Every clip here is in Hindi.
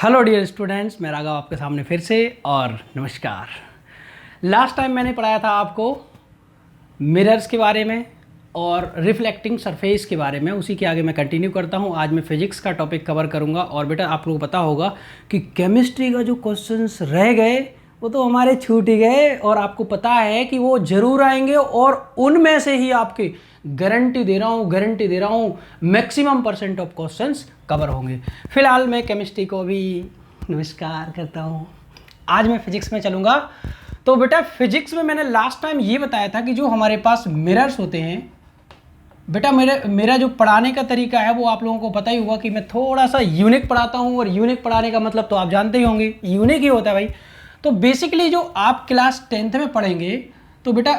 हेलो डियर स्टूडेंट्स, मैं राघव आपके सामने फिर से और नमस्कार। लास्ट टाइम मैंने पढ़ाया था आपको मिरर्स के बारे में और रिफ्लेक्टिंग सरफेस के बारे में। उसी के आगे मैं कंटिन्यू करता हूं। आज मैं फिजिक्स का टॉपिक कवर करूंगा। और बेटा आप लोगों को पता होगा कि केमिस्ट्री का जो क्वेश्चंस रह गए वो तो हमारे छूट ही गए, और आपको पता है कि वो ज़रूर आएंगे और उनमें से ही आपके गारंटी दे रहा हूँ मैक्सिमम % ऑफ क्वेश्चंस कवर होंगे। फिलहाल मैं केमिस्ट्री को भी नमस्कार करता हूँ। आज मैं फिजिक्स में चलूँगा। तो बेटा फिजिक्स में मैंने लास्ट टाइम ये बताया था कि जो हमारे पास मिरर्स होते हैं, बेटा मेरा जो पढ़ाने का तरीका है वो आप लोगों को पता ही होगा कि मैं थोड़ा सा यूनिक पढ़ाता हूँ। और यूनिक पढ़ाने का मतलब तो आप जानते ही होंगे, यूनिक ही होता है भाई। तो बेसिकली जो आप क्लास 10th में पढ़ेंगे, तो बेटा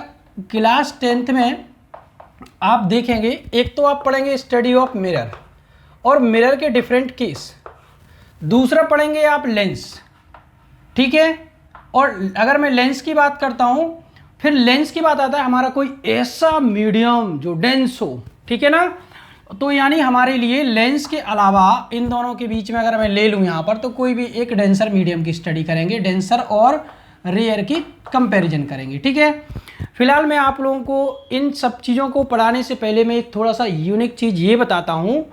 क्लास 10th में आप देखेंगे, एक तो आप पढ़ेंगे स्टडी ऑफ मिरर और मिरर के डिफरेंट केस। दूसरा पढ़ेंगे आप लेंस, ठीक है। और अगर मैं लेंस की बात करता हूं, फिर लेंस की बात आता है हमारा कोई ऐसा मीडियम जो डेंस हो, ठीक है ना। तो यानी हमारे लिए लेंस के अलावा इन दोनों के बीच में अगर मैं ले लूं यहां पर, तो कोई भी एक डेंसर मीडियम की स्टडी करेंगे, डेंसर और रेयर की कंपैरिजन करेंगे, ठीक है। फिलहाल मैं आप लोगों को इन सब चीज़ों को पढ़ाने से पहले मैं एक थोड़ा सा यूनिक चीज़ ये बताता हूँ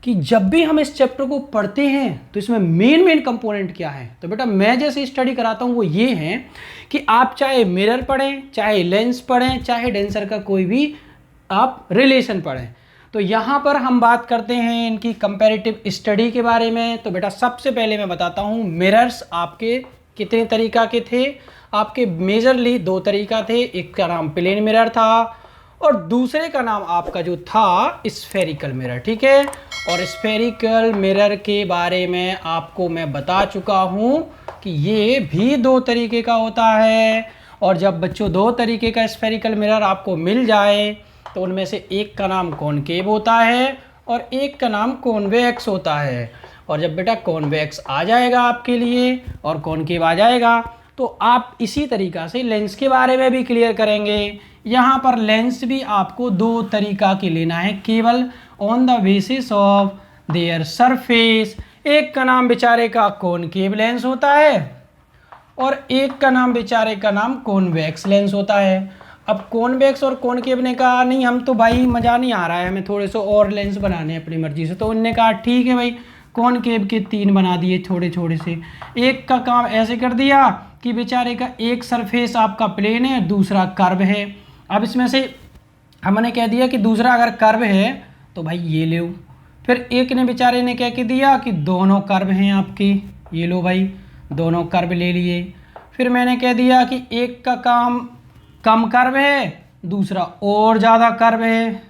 कि जब भी हम इस चैप्टर को पढ़ते हैं तो इसमें मेन कंपोनेंट क्या है। तो बेटा मैं जैसे स्टडी कराता हूँ वो ये है कि आप चाहे मिरर पढ़ें, चाहे लेंस पढ़ें, चाहे डेंसर का कोई भी आप रिलेशन पढ़ें, तो यहाँ पर हम बात करते हैं इनकी कंपैरेटिव स्टडी के बारे में। तो बेटा सबसे पहले मैं बताता हूँ मिरर्स आपके कितने तरीका के थे। आपके मेजरली 2 तरीका थे, एक का नाम प्लेन मिरर था और दूसरे का नाम आपका जो था स्फेरिकल मिरर, ठीक है। और स्फेरिकल मिरर के बारे में आपको मैं बता चुका हूँ कि ये भी 2 तरीके का होता है। और जब बच्चों 2 तरीके का स्फेरिकल मिरर आपको मिल जाए तो उनमें से एक का नाम कॉनकेव होता है और एक का नाम कॉन्वेक्स होता है। और जब बेटा कॉन्वेक्स आ जाएगा आपके लिए और कॉनकेव आ जाएगा, तो आप इसी तरीक़ा से लेंस के बारे में भी क्लियर करेंगे। यहाँ पर लेंस भी आपको 2 तरीका के लेना है, केवल on the basis of their surface. एक का नाम बेचारे का कॉनकेव लेंस होता है और एक का नाम बेचारे का नाम कॉन्वेक्स लेंस होता है। अब कॉन्वेक्स और कॉनकेव ने कहा नहीं, हम तो भाई मज़ा नहीं आ रहा है, हमें थोड़े से और लेंस बनाने हैं अपनी मर्जी से। तो उनने कहा ठीक है भाई, कॉनकेव के 3 बना दिए छोटे छोटे से। एक का काम ऐसे कर दिया कि बेचारे का एक सरफेस आपका प्लेन है, दूसरा कर्व है। अब इसमें से हमने कह दिया कि दूसरा अगर कर्व है तो भाई ये ले लो। फिर एक ने बेचारे ने कह के दिया कि दोनों कर्व हैं आपके, ये लो भाई दोनों कर्व ले लिए। फिर मैंने कह दिया कि एक का काम कम कर्व है, दूसरा और ज़्यादा कर्व है।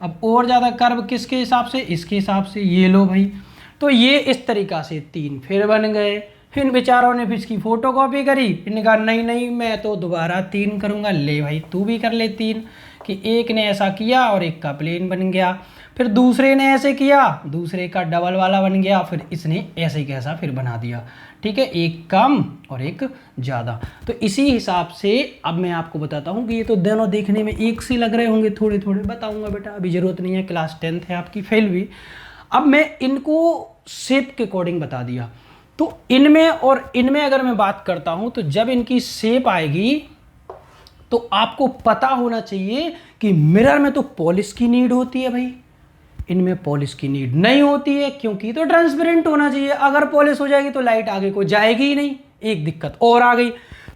अब और ज़्यादा कर्व किसके हिसाब से? इसके हिसाब से, ये लो भाई। तो ये इस तरीक़ा से 3 फिर बन गए। इन बेचारों ने फिर इसकी फ़ोटो कॉपी करी, इन्होंने कहा नहीं नहीं मैं तो दोबारा 3 करूँगा, ले भाई तू भी कर ले 3। कि एक ने ऐसा किया और एक का प्लेन बन गया, फिर दूसरे ने ऐसे किया, दूसरे का डबल वाला बन गया, फिर इसने ऐसे कैसा फिर बना दिया, ठीक है, एक कम और एक ज़्यादा। तो इसी हिसाब से अब मैं आपको बताता हूँ कि ये तो दोनों देखने में एक से लग रहे होंगे, थोड़े थोड़े बताऊँगा बेटा, अभी ज़रूरत नहीं है, क्लास 10th है आपकी, फेल भी। अब मैं इनको शेप के अकॉर्डिंग बता दिया। तो इनमें और इनमें अगर मैं बात करता हूं, तो जब इनकी शेप आएगी तो आपको पता होना चाहिए कि मिरर में तो पॉलिश की नीड होती है भाई, इनमें पॉलिश की नीड नहीं होती है, क्योंकि तो ट्रांसपेरेंट होना चाहिए। अगर पॉलिश हो जाएगी तो लाइट आगे को जाएगी ही नहीं, एक दिक्कत और आ गई।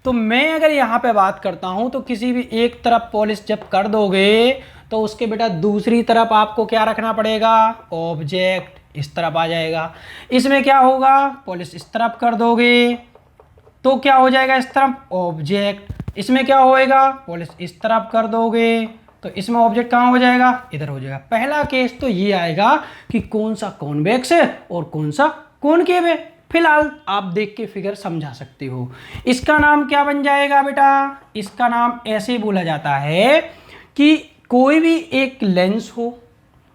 तो मैं अगर यहाँ पे बात करता हूं, तो किसी भी एक तरफ पॉलिश जब कर दोगे तो उसके बेटा दूसरी तरफ आपको क्या रखना पड़ेगा? ऑब्जेक्ट इस तरफ आ जाएगा। इसमें क्या होगा? पॉलिश इस तरफ कर दोगे तो क्या हो जाएगा? इस तरफ ऑब्जेक्ट। इसमें क्या होएगा? पॉलिश इस तरफ कर दोगे तो इसमें ऑब्जेक्ट कहाँ हो जाएगा? इधर हो जाएगा। पहला केस तो ये आएगा कि कौन सा कॉन्वेक्स है और कौन सा कॉनकेव है। फिलहाल आप देख के फिगर समझा सकते हो। इसका नाम क्या बन जाएगा बेटा? इसका नाम ऐसे बोला जाता है कि कोई भी एक लेंस हो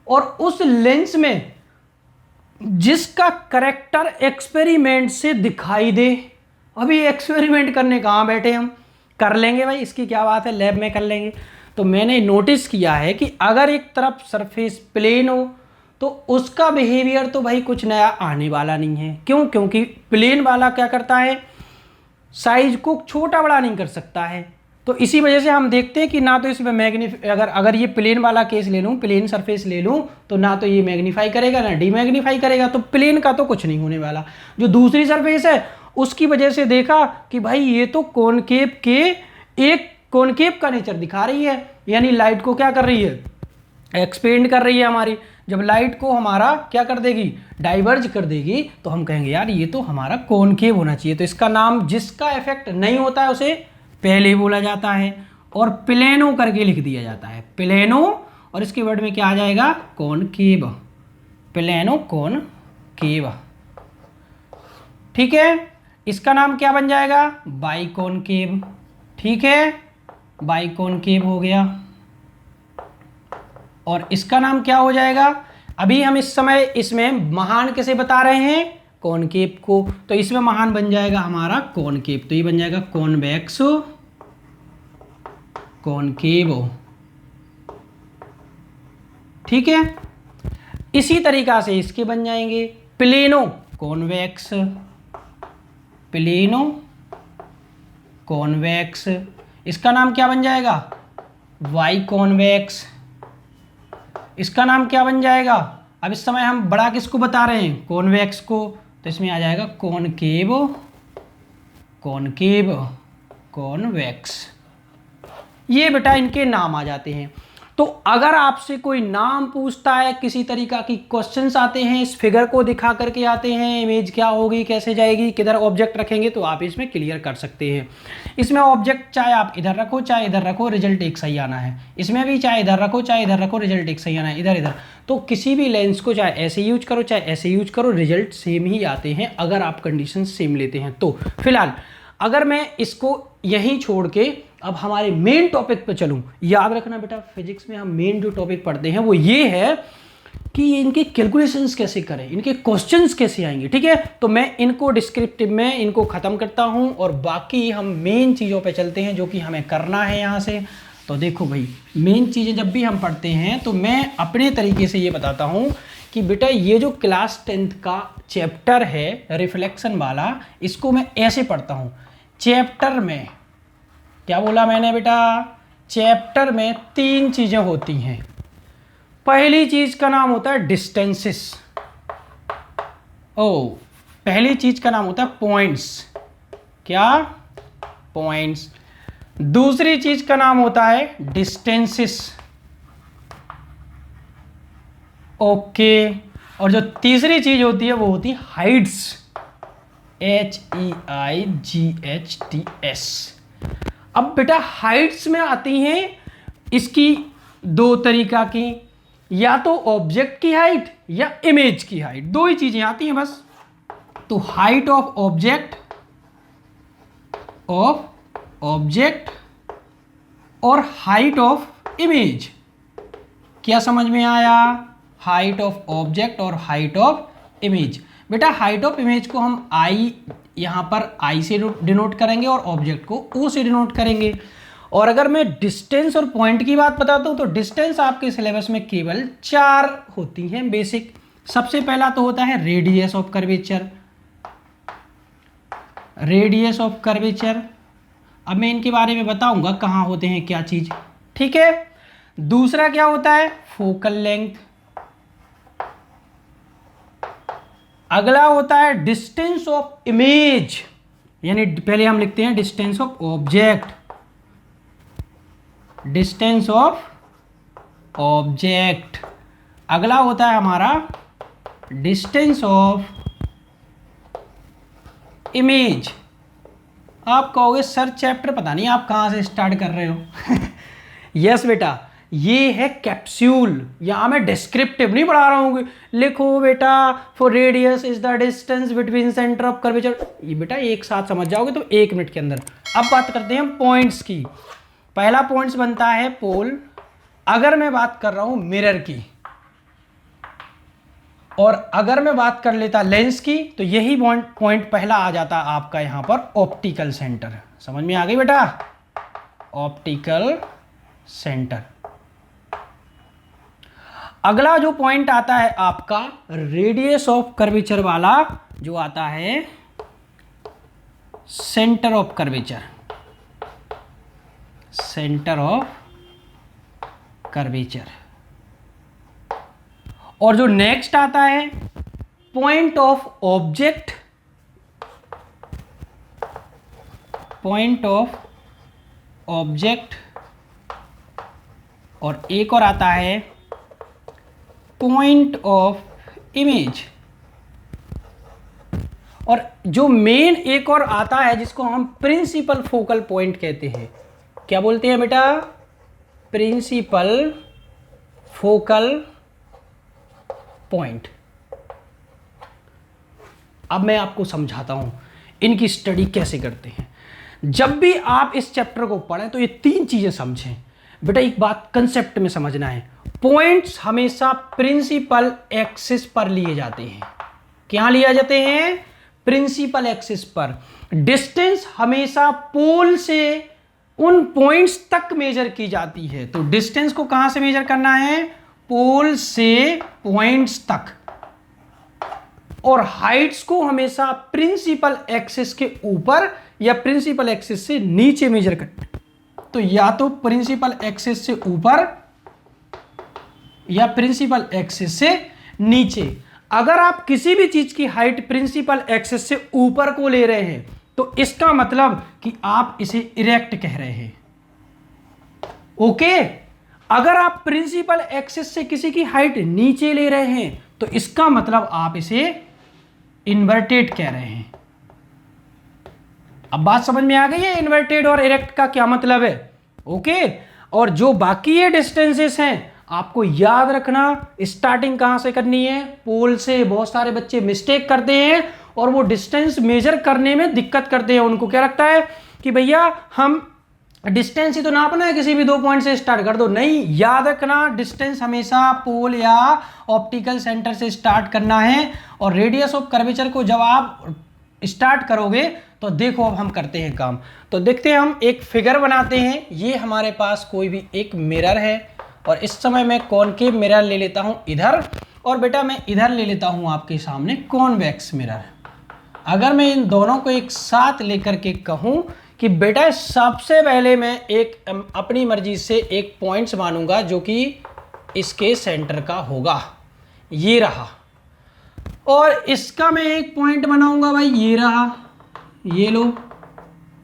और उस लेंस में जिसका करेक्टर एक्सपेरिमेंट से दिखाई दे। अभी एक्सपेरिमेंट करने कहाँ बैठे, हम कर लेंगे भाई, इसकी क्या बात है, लैब में कर लेंगे। तो मैंने नोटिस किया है कि अगर एक तरफ सरफेस प्लेन हो तो उसका बिहेवियर तो भाई कुछ नया आने वाला नहीं है। क्यों? क्योंकि प्लेन वाला क्या करता है, साइज को छोटा बड़ा नहीं कर सकता है। तो इसी वजह से हम देखते हैं कि ना तो इसमें अगर ये प्लेन वाला केस ले लूँ, प्लेन सरफेस ले लूँ, तो ना तो ये मैग्नीफाई करेगा ना डीमैग्नीफाई करेगा, तो प्लेन का तो कुछ नहीं होने वाला। जो दूसरी सरफेस है उसकी वजह से देखा कि भाई ये तो कॉनकेव के एक कॉनकेव का नेचर दिखा रही है, यानी लाइट को क्या कर रही है, एक्सपेंड कर रही है हमारी। जब लाइट को हमारा क्या कर देगी, डाइवर्ज कर देगी, तो हम कहेंगे यार ये तो हमारा कॉनकेव होना चाहिए। तो इसका नाम, जिसका इफेक्ट नहीं होता है उसे पहले बोला जाता है और प्लेनो करके लिख दिया जाता है, प्लेनो, और इसके वर्ड में क्या आ जाएगा, कॉनकेव, प्लेनो कॉनकेव। ठीक है, इसका नाम क्या बन जाएगा, बाइकॉनकेव। ठीक है, बाइकॉनकेव हो गया। और इसका नाम क्या हो जाएगा, अभी हम इस समय इसमें महान किसे बता रहे हैं, कॉनकेव को, तो इसमें महान बन जाएगा हमारा कॉनकेव। तो ये बन जाएगा कॉन्वेक्स कॉनकेव। ठीक है, इसी तरीका से इसके बन जाएंगे प्लेनो कॉन्वेक्स, प्लेनो कॉन्वेक्स। इसका नाम क्या बन जाएगा, वाई कॉन्वेक्स। इसका नाम क्या बन जाएगा, अब इस समय हम बड़ा किसको बता रहे हैं, कॉन्वेक्स को, तो इसमें आ जाएगा कॉनकेव, कॉनकेव कॉन्वेक्स। ये बेटा इनके नाम आ जाते हैं। तो अगर आपसे कोई नाम पूछता है, किसी तरीका की क्वेश्चंस आते हैं, इस फिगर को दिखा करके आते हैं, इमेज क्या होगी, कैसे जाएगी, किधर ऑब्जेक्ट रखेंगे, तो आप इसमें क्लियर कर सकते हैं। इसमें ऑब्जेक्ट चाहे आप इधर रखो चाहे इधर रखो, रिजल्ट एक सही आना है। इसमें भी चाहे इधर रखो चाहे इधर रखो, रिजल्ट एक सही आना है, इधर इधर। तो किसी भी लेंस को चाहे ऐसे यूज करो चाहे ऐसे यूज करो, रिजल्ट सेम ही आते हैं अगर आप कंडीशन सेम लेते हैं। तो फिलहाल अगर मैं इसको यहीं छोड़ के अब हमारे मेन टॉपिक पे चलूं, याद रखना बेटा फिजिक्स में हम मेन जो टॉपिक पढ़ते हैं वो ये है कि इनके कैलकुलेशंस कैसे करें, इनके क्वेश्चंस कैसे आएंगे। ठीक है, तो मैं इनको डिस्क्रिप्टिव में इनको खत्म करता हूं और बाकी हम मेन चीज़ों पे चलते हैं जो कि हमें करना है यहाँ से। तो देखो भाई, मेन चीज़ें जब भी हम पढ़ते हैं तो मैं अपने तरीके से ये बताता हूँ कि बेटा ये जो क्लास 10th का चैप्टर है रिफ्लेक्शन वाला, इसको मैं ऐसे पढ़ता हूँ। चैप्टर में क्या बोला मैंने बेटा, चैप्टर में 3 चीजें होती हैं। पहली चीज का नाम होता है डिस्टेंसेस, पहली चीज का नाम होता है पॉइंट्स, क्या, पॉइंट्स। दूसरी चीज का नाम होता है डिस्टेंसेस, ओके। और जो तीसरी चीज होती है वो होती है हाइट्स, HEIGHTS। अब बेटा हाइट्स में आती हैं इसकी 2 तरीका की, या तो ऑब्जेक्ट की हाइट या इमेज की हाइट, 2 ही चीजें आती हैं बस। तो हाइट ऑफ ऑब्जेक्ट और हाइट ऑफ इमेज, क्या समझ में आया, हाइट ऑफ ऑब्जेक्ट और हाइट ऑफ इमेज। बेटा हाइट ऑफ इमेज को हम आई, यहाँ पर आई से डिनोट करेंगे और ऑब्जेक्ट को ओ से डिनोट करेंगे। और अगर मैं डिस्टेंस और पॉइंट की बात बताता हूँ तो डिस्टेंस आपके सिलेबस में केवल 4 होती हैं बेसिक। सबसे पहला तो होता है radius of curvature, radius of curvature. अब मैं इनके बारे में बताऊंगा कहाँ होते हैं क्या चीज, ठीक है। दूसरा क्या होता है, फोकल लेंथ। अगला होता है डिस्टेंस ऑफ इमेज, यानी पहले हम लिखते हैं distance of object, distance of object. अगला होता है हमारा डिस्टेंस ऑफ इमेज। आप कहोगे सर चैप्टर पता नहीं आप कहाँ से स्टार्ट कर रहे हो। यस बेटा, ये है कैप्सूल, यहां मैं डिस्क्रिप्टिव नहीं पढ़ा रहा हूँ। लिखो बेटा for radius is the distance between centre of curvature, ये बेटा एक साथ समझ जाओगे तो 1 मिनट के अंदर। अब बात करते हैं पॉइंट्स की। पहला पॉइंट्स बनता है पोल। अगर मैं बात कर रहा हूं मिरर की, और अगर मैं बात कर लेता लेंस की, तो यही पॉइंट पहला आ जाता आपका यहां पर ऑप्टिकल सेंटर। समझ में आ गई बेटा, ऑप्टिकल सेंटर। अगला जो पॉइंट आता है आपका रेडियस ऑफ कर्वेचर वाला, जो आता है centre of curvature, centre of curvature. और जो नेक्स्ट आता है point of object, point of object, और एक और आता है पॉइंट ऑफ इमेज। और जो मेन एक और आता है जिसको हम प्रिंसिपल फोकल पॉइंट कहते हैं, क्या बोलते हैं बेटा? Principal focal point. अब मैं आपको समझाता हूं इनकी स्टडी कैसे करते हैं। जब भी आप इस चैप्टर को पढ़ें तो ये तीन चीजें समझें बेटा। एक बात कंसेप्ट में समझना है, पॉइंट्स हमेशा प्रिंसिपल एक्सिस पर लिए जाते हैं। क्या लिए जाते हैं? प्रिंसिपल एक्सिस पर। डिस्टेंस हमेशा पोल से उन पॉइंट्स तक मेजर की जाती है। तो डिस्टेंस को कहां से मेजर करना है? पोल से पॉइंट्स तक। और हाइट्स को हमेशा प्रिंसिपल एक्सिस के ऊपर या प्रिंसिपल एक्सिस से नीचे मेजर करना है। तो या तो प्रिंसिपल एक्सिस से ऊपर या प्रिंसिपल एक्सिस से नीचे। अगर आप किसी भी चीज की हाइट प्रिंसिपल एक्सिस से ऊपर को ले रहे हैं तो इसका मतलब कि आप इसे इरेक्ट कह रहे हैं। ओके। अगर आप प्रिंसिपल एक्सिस से किसी की हाइट नीचे ले रहे हैं तो इसका मतलब आप इसे इन्वर्टेड कह रहे हैं। अब बात समझ में आ गई है इन्वर्टेड और इरेक्ट का क्या मतलब है? ओके। और जो बाकी ये डिस्टेंसेस हैं आपको याद रखना, स्टार्टिंग कहां से करनी है? पोल से। बहुत सारे बच्चे मिस्टेक करते हैं और वो डिस्टेंस मेजर करने में दिक्कत करते हैं। उनको क्या लगता है कि भैया हम डिस्टेंस ही तो नापना है, किसी भी दो पॉइंट से स्टार्ट कर दो। नहीं, याद रखना डिस्टेंस हमेशा पोल या ऑप्टिकल सेंटर से स्टार्ट करना है। और रेडियस ऑफ कर्वेचर को जब आप स्टार्ट करोगे तो देखो अब हम करते हैं काम। तो देखते हैं, हम एक फिगर बनाते हैं। ये हमारे पास कोई भी एक मिरर है और इस समय मैं कॉनकेव मिरर ले लेता हूं इधर, और बेटा मैं इधर ले लेता हूं आपके सामने कॉन्वेक्स मिरर। अगर मैं इन दोनों को एक साथ लेकर के कहूं कि बेटा सबसे पहले मैं एक अपनी मर्जी से एक पॉइंट्स मानूंगा जो कि इसके सेंटर का होगा, ये रहा। और इसका मैं एक पॉइंट बनाऊंगा भाई, ये रहा, ये लो।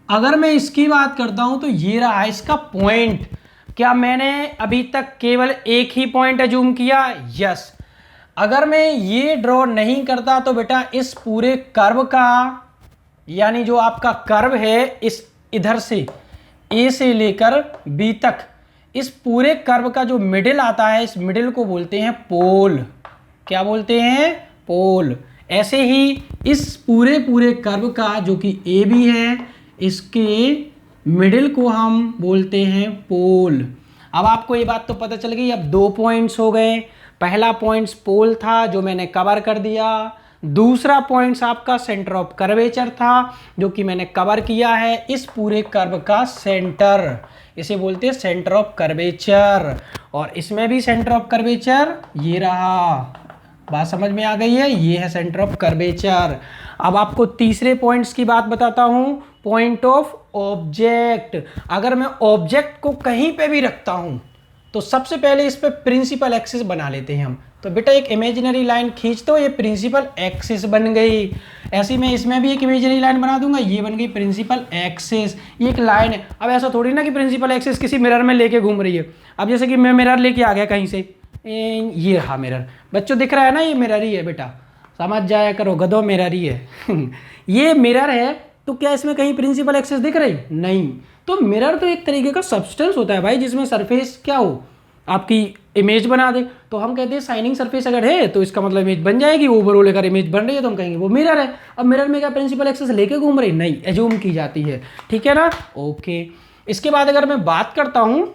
अगर मैं इसकी बात करता हूं तो ये रहा इसका पॉइंट। क्या मैंने अभी तक केवल एक ही पॉइंट अज्यूम किया? यस। अगर मैं ये ड्रॉ नहीं करता तो बेटा इस पूरे कर्व का, यानी जो आपका कर्व है इस इधर से ए से लेकर बी तक, इस पूरे कर्व का जो मिडिल आता है, इस मिडिल को बोलते हैं पोल। क्या बोलते हैं? पोल। ऐसे ही इस पूरे कर्व का जो कि ए बी है, इसके मिडिल को हम बोलते हैं पोल। अब आपको ये बात तो पता चल गई। अब दो पॉइंट्स हो गए। पहला पॉइंट्स पोल था जो मैंने कवर कर दिया, दूसरा पॉइंट्स आपका सेंटर ऑफ कर्वेचर था जो कि मैंने कवर किया है। इस पूरे कर्व का सेंटर, इसे बोलते हैं सेंटर ऑफ कर्वेचर। और इसमें भी सेंटर ऑफ कर्वेचर ये रहा। बात समझ में आ गई है? ये है सेंटर ऑफ कर्वेचर। अब आपको तीसरे पॉइंट्स की बात बताता हूं, पॉइंट ऑफ ऑब्जेक्ट। अगर मैं ऑब्जेक्ट को कहीं पे भी रखता हूं तो सबसे पहले इस पे प्रिंसिपल एक्सिस बना लेते हैं हम। तो बेटा एक इमेजिनरी लाइन खींच दो, ये प्रिंसिपल एक्सिस बन गई। ऐसे मैं इसमें भी एक इमेजिनरी लाइन बना दूंगा, ये बन गई प्रिंसिपल एक्सिस। ये एक लाइन है। अब ऐसा थोड़ी ना कि प्रिंसिपल एक्सिस किसी मिरर में लेके घूम रही है। अब जैसे कि मैं मिरर लेके आ गया कहीं से, ये रहा मिरर। बच्चों दिख रहा है ना, ये मिरर ही है बेटा, समझ जाया करो, गधो मिरर ही है। ये मिरर है तो क्या इसमें कहीं प्रिंसिपल एक्सिस दिख रही? नहीं। तो मिरर तो एक तरीके का सब्सटेंस होता है भाई, जिसमें सरफेस क्या हो, आपकी इमेज बना दे। तो हम कहते हैं शाइनिंग सरफेस अगर है तो इसका मतलब इमेज बन जाएगी। ओवरऑल अगर इमेज बन रही है तो हम कहेंगे वो मिरर है। अब मिरर में क्या प्रिंसिपल एक्सिस लेके घूम रही? नहीं, एज्यूम की जाती है। ठीक है ना? ओके। इसके बाद अगर मैं बात करता हूं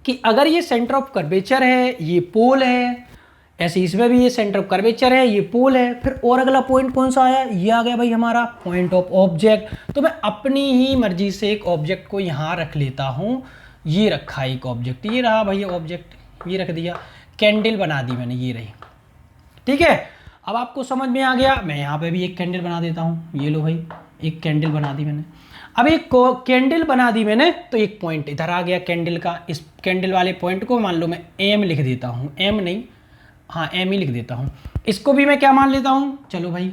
कि अगर ये सेंटर ऑफ कर्वेचर है, ये पोल है, ऐसे इसमें भी ये सेंटर ऑफ कर्वेचर है, ये पोल है, फिर और अगला पॉइंट कौन सा आया? ये आ गया भाई हमारा पॉइंट ऑफ ऑब्जेक्ट। तो मैं अपनी ही मर्जी से एक ऑब्जेक्ट को यहाँ रख लेता हूँ। ये रखा एक ऑब्जेक्ट, ये रहा भैया ऑब्जेक्ट, ये रख दिया। कैंडल बना दी मैंने, ये रही, ठीक है। अब आपको समझ में आ गया, मैं यहाँ पे भी एक कैंडल बना देता हूँ, ये लो भाई, एक कैंडल बना दी मैंने। अब एक कैंडल बना दी मैंने, तो एक पॉइंट इधर आ गया कैंडल का, इस कैंडल वाले पॉइंट को मान लो मैं एम लिख देता हूँ, एम नहीं, हाँ एम ही लिख देता हूँ। इसको भी मैं क्या मान लेता हूँ, चलो भाई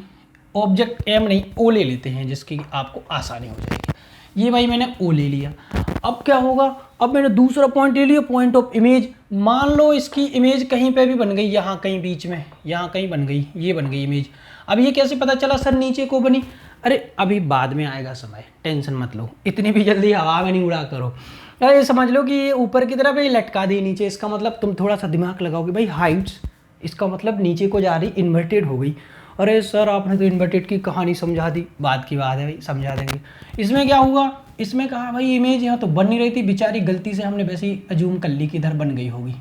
ऑब्जेक्ट एम नहीं ओ ले लेते हैं, जिसकी आपको आसानी हो जाएगी। ये भाई मैंने ओ ले लिया। अब क्या होगा, अब मैंने दूसरा पॉइंट ले लिया, पॉइंट ऑफ इमेज। मान लो इसकी इमेज कहीं पे भी बन गई, यहाँ कहीं बीच में, यहाँ कहीं बन गई, ये बन गई इमेज। अब ये कैसे पता चला सर नीचे को बनी, अरे अभी बाद में आएगा समय, टेंशन मत लो, इतनी भी जल्दी हवा में नहीं उड़ा करो। अरे समझ लो कि ये ऊपर की तरफ ये लटका दी नीचे, इसका मतलब तुम थोड़ा सा दिमाग लगाओगे भाई, हाइट्स, इसका मतलब नीचे को जा रही, इन्वर्टेड हो गई। अरे सर आपने तो इन्वर्टेड की कहानी समझा दी, बाद की बात है भाई, समझा देंगे। इसमें क्या हुआ, इसमें कहा भाई इमेज यहाँ तो बन नहीं रही थी, बेचारी गलती से हमने वैसे ही अजूम कर ली कि इधर बन गई होगी,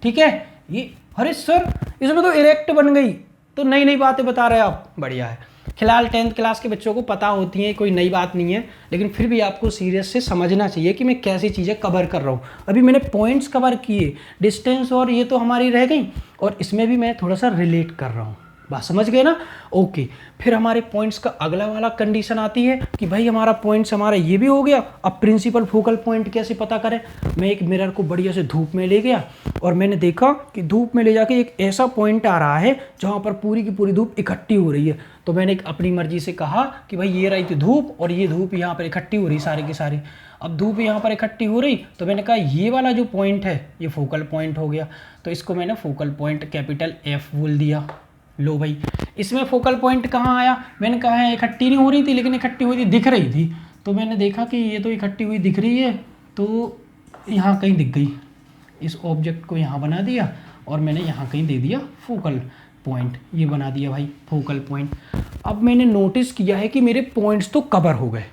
ठीक है। ये अरे सर इसमें तो इरेक्ट बन गई, तो नई नई बातें बता रहे आप, बढ़िया है। फिलहाल 10th क्लास के बच्चों को पता होती है, कोई नई बात नहीं है, लेकिन फिर भी आपको सीरियस से समझना चाहिए कि मैं कैसी चीज़ें कवर कर रहा हूँ। अभी मैंने पॉइंट्स कवर किए, डिस्टेंस और ये तो हमारी रह गई, और इसमें भी मैं थोड़ा सा रिलेट कर रहा हूँ, बात समझ गए ना। ओके, फिर हमारे पॉइंट्स का अगला वाला कंडीशन आती है कि भाई हमारा पॉइंट्स हमारा ये भी हो गया। अब प्रिंसिपल फोकल पॉइंट कैसे पता करें, मैं एक मिरर को बढ़िया से धूप में ले गया और मैंने देखा कि धूप में ले जाके एक ऐसा पॉइंट आ रहा है जहाँ पर पूरी की पूरी धूप इकट्ठी हो रही है। तो मैंने एक अपनी मर्जी से कहा कि भाई ये रही थी धूप और ये धूप यहाँ पर इकट्ठी हो रही सारे के सारे। अब धूप यहाँ पर इकट्ठी हो रही, तो मैंने कहा ये वाला जो पॉइंट है ये फोकल पॉइंट हो गया, तो इसको मैंने फोकल पॉइंट कैपिटल F बोल दिया। लो भाई, इसमें फोकल पॉइंट कहाँ आया, मैंने कहा है इकट्ठी नहीं हो रही थी, लेकिन इकट्ठी हुई थी, दिख रही थी, तो मैंने देखा कि ये तो इकट्ठी हुई दिख रही है, तो यहाँ कहीं दिख गई, इस ऑब्जेक्ट को यहाँ बना दिया और मैंने यहाँ कहीं दे दिया फोकल पॉइंट, ये बना दिया भाई फोकल पॉइंट। अब मैंने नोटिस किया है कि मेरे पॉइंट्स तो कवर हो गए।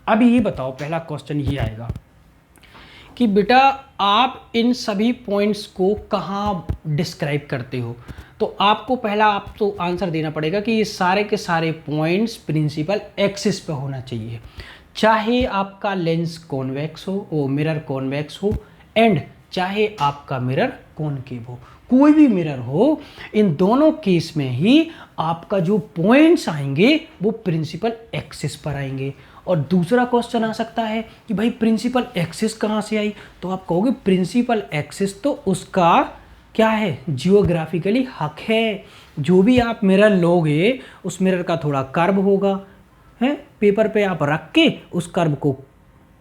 अब ये बताओ, पहला क्वेश्चन ये आएगा कि बेटा आप इन सभी पॉइंट्स को कहाँ डिस्क्राइब करते हो, तो आपको पहला आप तो आंसर देना पड़ेगा कि ये सारे के सारे पॉइंट्स प्रिंसिपल एक्सिस पे होना चाहिए, चाहे आपका लेंस कॉन्वेक्स हो, वो मिरर कॉन्वेक्स हो, एंड चाहे आपका मिरर कॉनकेव हो, कोई भी मिरर हो, इन दोनों केस में ही आपका जो पॉइंट्स आएंगे वो प्रिंसिपल एक्सिस पर आएंगे। और दूसरा क्वेश्चन आ सकता है कि भाई प्रिंसिपल एक्सिस कहाँ से आई, तो आप कहोगे प्रिंसिपल एक्सिस तो उसका क्या है, जियोग्राफिकली हक है। जो भी आप मिरर लोगे उस मिरर का थोड़ा कर्व होगा, है, पेपर पे आप रख के उस कर्व को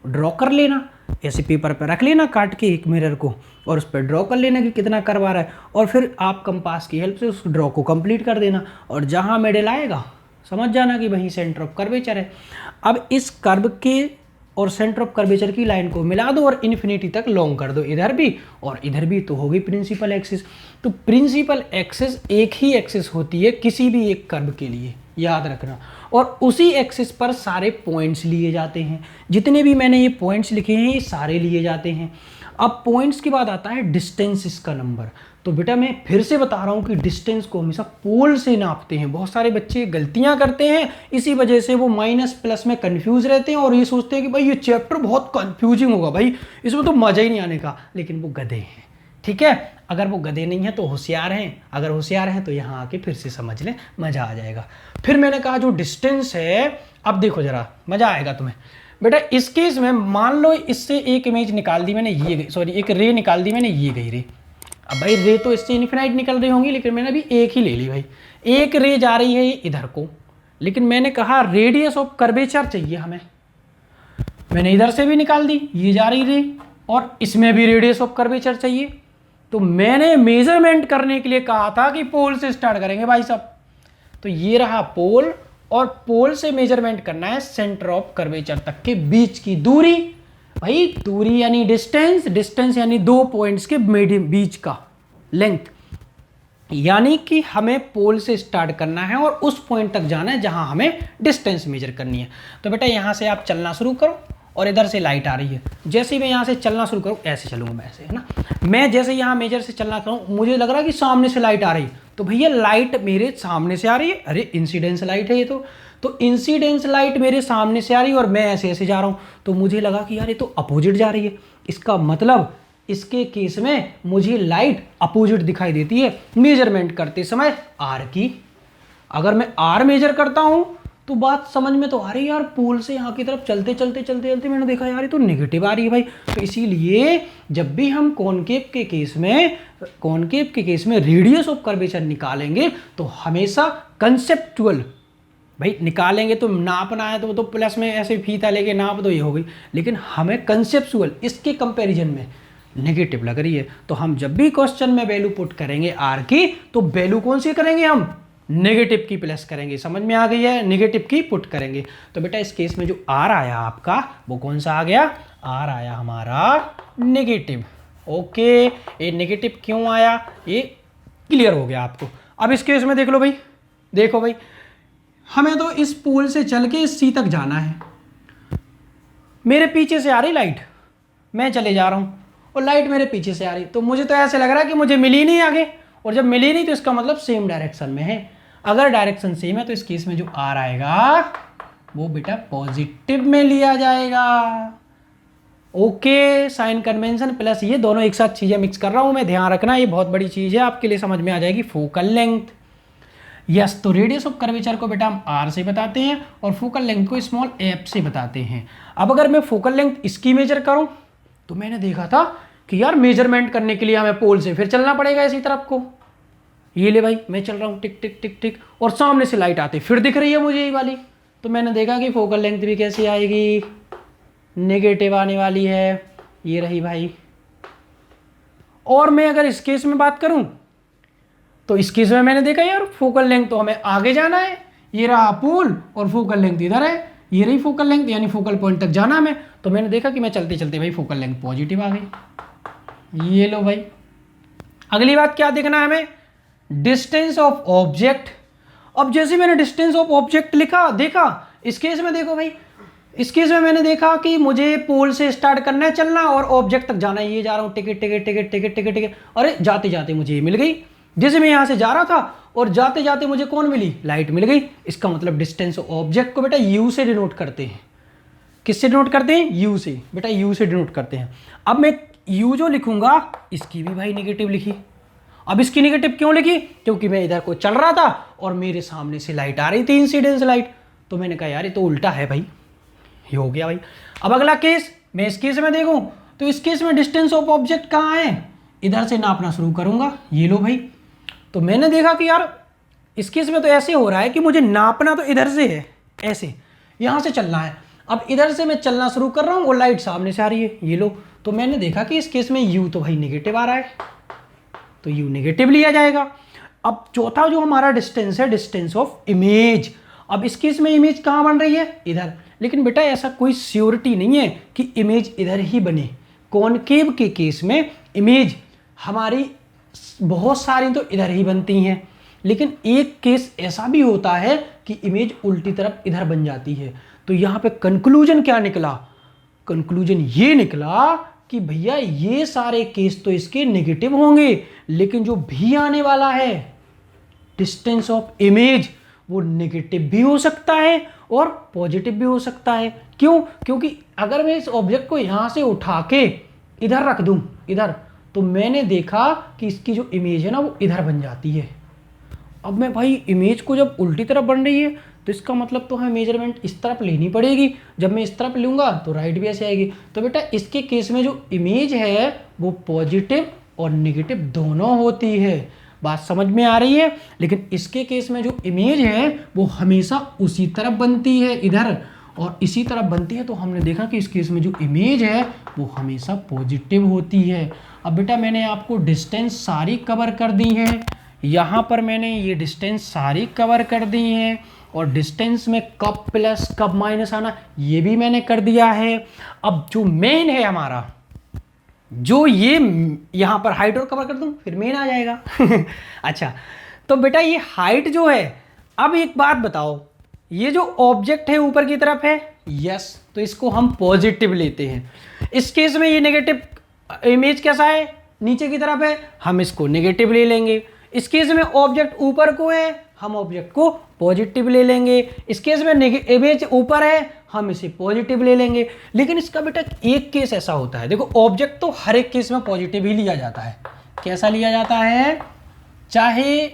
ड्रॉ कर लेना, ऐसे पेपर पे रख लेना काट के एक मिरर को, और उस पर ड्रॉ कर लेना कि कितना कर्व आ रहा है, और फिर आप कंपास की हेल्प से उस ड्रॉ को कंप्लीट कर देना, और जहाँ मिडल आएगा समझ जाना कि वहीं सेंटर ऑफ कर्वेचर है। अब इस कर्व के और सेंटर ऑफ कर्वेचर की लाइन को मिला दो और इन्फिनिटी तक लॉन्ग कर दो, इधर भी और इधर भी, तो होगी प्रिंसिपल एक्सिस। तो प्रिंसिपल एक्सिस एक ही एक्सिस होती है किसी भी एक कर्व के लिए, याद रखना, और उसी एक्सिस पर सारे पॉइंट्स लिए जाते हैं। जितने भी मैंने ये पॉइंट्स लिखे हैं ये सारे लिए जाते हैं। अब पॉइंट्स के बाद आता है डिस्टेंस, इसका नंबर। तो बेटा मैं फिर से बता रहा हूँ कि डिस्टेंस को हमेशा पोल से नापते हैं। बहुत सारे बच्चे गलतियाँ करते हैं, इसी वजह से वो माइनस प्लस में कंफ्यूज रहते हैं और ये सोचते हैं कि भाई ये चैप्टर बहुत कंफ्यूजिंग होगा, भाई इसमें तो मज़ा ही नहीं आने का, लेकिन वो गधे हैं, ठीक है। अगर वो गधे नहीं हैं तो होशियार हैं, अगर होशियार हैं तो यहाँ आके फिर से समझ लें, मज़ा आ जाएगा। फिर मैंने कहा जो डिस्टेंस है, अब देखो ज़रा मज़ा आएगा तुम्हें। बेटा इस केस में मान लो इससे एक इमेज निकाल दी मैंने, ये गई, सॉरी एक रे निकाल दी मैंने, ये गई रे। अब भाई रे तो इससे इन्फिनाइट निकल रही होंगी, लेकिन मैंने अभी एक ही ले ली भाई। एक रे जा रही है इधर को, लेकिन मैंने कहा रेडियस ऑफ कर्वेचर चाहिए हमें, मैंने इधर से भी निकाल दी, ये जा रही रे, और इसमें भी रेडियस ऑफ कर्वेचर चाहिए। तो मैंने मेजरमेंट करने के लिए कहा था कि पोल से स्टार्ट करेंगे भाई साहब। तो ये रहा पोल, और पोल से मेजरमेंट करना है सेंटर ऑफ कर्वेचर तक के बीच की दूरी। भाई दूरी यानी डिस्टेंस, डिस्टेंस यानी दो पॉइंट्स के बीच का लेंथ, यानी कि हमें पोल से स्टार्ट करना है और उस पॉइंट तक जाना है जहां हमें डिस्टेंस मेजर करनी है। तो बेटा यहां से आप चलना शुरू करो, और इधर से लाइट आ रही है, जैसे ही मैं यहाँ से चलना शुरू करूँ, ऐसे चलूँगा मैं, ऐसे है ना, मैं जैसे यहाँ मेजर से चलना करूँ, मुझे लग रहा है कि सामने से लाइट आ रही, तो भैया लाइट मेरे सामने से आ रही है, अरे इंसिडेंस लाइट है ये तो इंसिडेंस लाइट मेरे सामने से आ रही है और मैं ऐसे ऐसे जा रहा हूँ, तो मुझे लगा कि यार ये तो अपोजिट जा रही है। इसका मतलब इसके केस में मुझे लाइट अपोजिट दिखाई देती है मेजरमेंट करते समय आर की। अगर मैं आर मेजर करता हूं तो बात समझ में तो आ रही है यार, पोल से यहाँ की तरफ चलते चलते चलते चलते मैंने देखा यार ये तो नेगेटिव आ रही है भाई। तो इसीलिए जब भी हम कॉनकेव के केस में रेडियस ऑफ कर्वेचर निकालेंगे तो हमेशा कंसेप्चुअल भाई निकालेंगे। तो नापना है तो वो तो प्लस में ऐसे फीता लेके नाप दो, ये हो गई, लेकिन हमें कंसेप्चुअल इसके कंपैरिजन में नेगेटिव लग रही है। तो हम जब भी क्वेश्चन में वैल्यू पुट करेंगे आर की तो वैल्यू कौन सी करेंगे, हम नेगेटिव की प्लस करेंगे। समझ में आ गई है, नेगेटिव की पुट करेंगे। तो बेटा इस केस में जो आर आया आपका वो कौन सा आ गया, आर आया हमारा नेगेटिव। ओके, ये नेगेटिव क्यों आया ये क्लियर हो गया आपको। अब इस केस में देख लो भाई, देखो भाई हमें तो इस पोल से चल के इस सी तक जाना है, मेरे पीछे से आ रही लाइट, मैं चले जा रहा हूं और लाइट मेरे पीछे से आ रही, तो मुझे तो ऐसे लग रहा है कि मुझे मिली नहीं आगे, और जब मिली नहीं तो इसका मतलब सेम डायरेक्शन में है। अगर डायरेक्शन सेम है तो इस केस में जो आर आएगा वो बेटा पॉजिटिव में लिया जाएगा। ओके, साइन कन्वेंशन प्लस ये दोनों एक साथ चीजें मिक्स कर रहा हूं मैं, ध्यान रखना ये बहुत बड़ी चीज है, आपके लिए समझ में आ जाएगी। फोकल लेंथ, यस, तो रेडियस ऑफ कर्वेचर को बेटा हम आर से बताते हैं और फोकल लेंथ को स्मॉल एफ से बताते हैं। अब अगर मैं फोकल लेंथ इसकी मेजर करूं तो मैंने देखा था कि यार मेजरमेंट करने के लिए हमें पोल से फिर चलना पड़ेगा इसी तरफ को। ये ले भाई मैं चल रहा हूँ टिक टिक टिक टिक, और सामने से लाइट आती फिर दिख रही है मुझे ये वाली, तो मैंने देखा कि फोकल लेंथ भी कैसी आएगी, नेगेटिव आने वाली है, ये रही भाई। और मैं अगर इस केस में बात करूं तो इस केस में मैंने देखा यार फोकल लेंथ तो हमें आगे जाना है, ये रहा पोल और फोकल लेंथ इधर है, ये रही फोकल लेंथ यानी फोकल पॉइंट तक जाना हमें। तो मैंने देखा कि मैं चलते चलते भाई फोकल लेंथ पॉजिटिव आ गई। ये लो भाई, अगली बात क्या देखना है हमें, डिस्टेंस ऑफ ऑब्जेक्ट। अब जैसे मैंने डिस्टेंस ऑफ ऑब्जेक्ट लिखा देखा, इस केस में देखो भाई, इस केस में मैंने देखा कि मुझे पोल से स्टार्ट करना है चलना और ऑब्जेक्ट तक जाना है, ये जा रहा हूँ ticket ticket ticket ticket ticket ticket, अरे जाते जाते मुझे ये मिल गई, जैसे मैं यहाँ से जा रहा था और जाते जाते मुझे कौन मिली, लाइट मिल गई। इसका मतलब डिस्टेंस ऑफ ऑब्जेक्ट को बेटा यू से डिनोट करते हैं। किससे डिनोट करते हैं, यू से, बेटा यू से डिनोट करते हैं। अब मैं यू जो लिखूंगा इसकी भी भाई नेगेटिव लिखी। अब इसकी नेगेटिव क्यों लिखी, क्योंकि मैं इधर को चल रहा था और मेरे सामने से लाइट आ रही थी, इंसिडेंस लाइट, तो मैंने कहा यार ये तो उल्टा है भाई, ये हो गया भाई। अब अगला केस, मैं इस केस में देखूं तो इस केस में डिस्टेंस ऑफ ऑब्जेक्ट कहाँ है, इधर से नापना शुरू करूंगा, ये लो भाई। तो मैंने देखा कि यार इस केस में तो ऐसे हो रहा है कि मुझे नापना तो इधर से है, ऐसे यहाँ से चलना है। अब इधर से मैं चलना शुरू कर रहा हूँ और लाइट सामने से आ रही है, ये लो। तो मैंने देखा कि इस केस में यू तो भाई नेगेटिव आ रहा है, तो यू नेगेटिव लिया जाएगा। अब चौथा जो हमारा डिस्टेंस है, डिस्टेंस ऑफ इमेज। अब इस केस में इमेज कहाँ बन रही है, इधर, लेकिन बेटा ऐसा कोई श्योरिटी नहीं है कि इमेज इधर ही बने। कॉनकेव के केस में इमेज हमारी बहुत सारी तो इधर ही बनती हैं, लेकिन एक केस ऐसा भी होता है कि इमेज उल्टी तरफ इधर बन जाती है। तो यहाँ पे कंक्लूजन क्या निकला, कंक्लूजन ये निकला कि भैया ये सारे केस तो इसके नेगेटिव होंगे, लेकिन जो भी आने वाला है डिस्टेंस ऑफ इमेज वो नेगेटिव भी हो सकता है और पॉजिटिव भी हो सकता है। क्यों, क्योंकि अगर मैं इस ऑब्जेक्ट को यहाँ से उठा के इधर रख दूं, इधर, तो मैंने देखा कि इसकी जो इमेज है ना वो इधर बन जाती है। अब मैं भाई इमेज को जब उल्टी तरफ बन रही है तो इसका मतलब तो हमें मेजरमेंट इस तरफ लेनी पड़ेगी, जब मैं इस तरफ लूँगा तो राइट भी ऐसे आएगी। तो बेटा इसके केस में जो इमेज है वो पॉजिटिव और नेगेटिव दोनों होती है, बात समझ में आ रही है। लेकिन इसके केस में जो इमेज है वो हमेशा उसी तरफ बनती है, इधर, और इसी तरफ बनती है। तो हमने देखा कि इस केस में जो इमेज है वो हमेशा पॉजिटिव होती है। अब बेटा मैंने आपको डिस्टेंस सारी कवर कर दी है, यहाँ पर मैंने ये डिस्टेंस सारी कवर कर दी है, और डिस्टेंस में कब प्लस कब माइनस आना ये भी मैंने कर दिया है। अब जो मेन है हमारा, जो ये यहाँ पर हाइट और कवर कर दूं फिर मेन आ जाएगा। अच्छा, तो बेटा ये हाइट जो है, अब एक बात बताओ, ये जो ऑब्जेक्ट है ऊपर की तरफ है, यस, तो इसको हम पॉजिटिव लेते हैं। इस केस में ये नेगेटिव इमेज कैसा है, नीचे की तरफ है, हम इसको नेगेटिव ले लेंगे। इस केस में ऑब्जेक्ट ऊपर को है, हम ऑब्जेक्ट को पॉजिटिव ले लेंगे। इस केस में इमेज ऊपर है, हम इसे पॉजिटिव ले लेंगे। लेकिन इसका बेटा एक केस ऐसा होता है, देखो ऑब्जेक्ट तो हर एक केस में पॉजिटिव ही लिया जाता है। कैसा लिया जाता है? चाहे